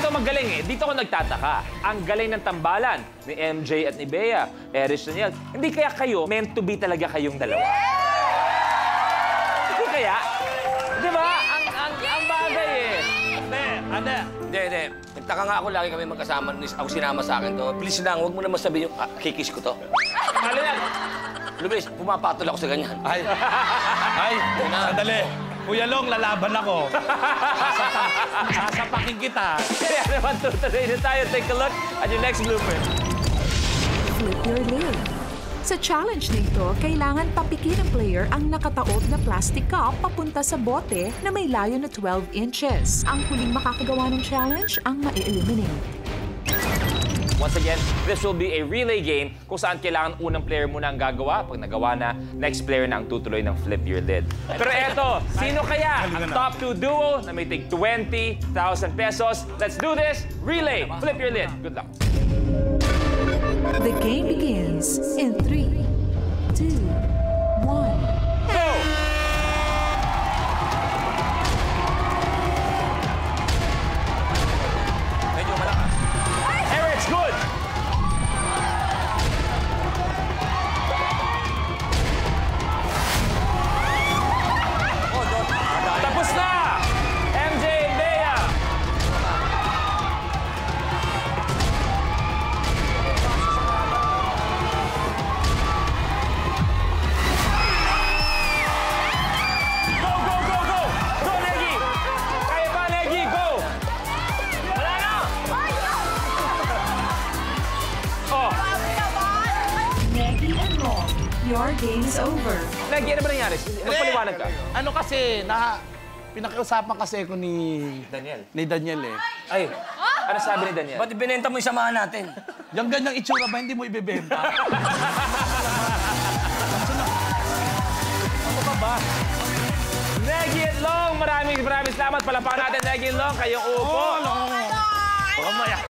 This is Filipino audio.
ito magaling eh. Dito ako nagtataka. Ang galing ng tambalan ni MJ at ni Bea, Erich, Daniel. Hindi kaya kayo, meant to be talaga kayong dalawa? Hindi kaya? Di ba? Ang bagay eh. Hindi. Nagtaka nga ako, lagi kami magkasama. Ako sinama sa akin to. Please lang, huwag mo naman sabihin yung kikis ko to. Ano yan? Luis, pumapatol ako sa ganyan. Ay, sandali. Kuya Long, lalaban ako. Sasapakin kita. Kaya naman tutuloy na tayo. Take a look at your next blooper. Flip your lid. Sa challenge nito, kailangan papikin ng player ang nakataob na plastic cup papunta sa bote na may layo na 12 inches. Ang huling makakagawa ng challenge ang ma-eliminate. Once again, this will be a relay game kung saan kailangan unang player muna ang gagawa. Pag nagawa na, next player na ang tutuloy ng flip your lid. Pero eto, sino kaya ang top 2 duo na may tig 20,000 pesos? Let's do this! Relay! Flip your lid. Good luck. The game begins in 3, 2, 1. Go! Medyo malakas. Erich, good! Tapos na! MJ and Bea! Go, go, go, go! Go, Negi! Kaya pa, Negi! Go! Wala na! Oh, Maggie and Long, your game is over. Negi, ano ba nangyari? Magpaliwanag ka. Ano kasi, pinakiusapan kasi ako ni Daniel eh. Ay, ano sabi ni Daniel? Ba't ibinenta mo yung samahan natin? Yung ganyang itsura ba, hindi mo ibebenta? Ano ka ba? Negi at Long, maraming salamat. Palapakan natin, Negi and Long. Kayong upo. Baka maya.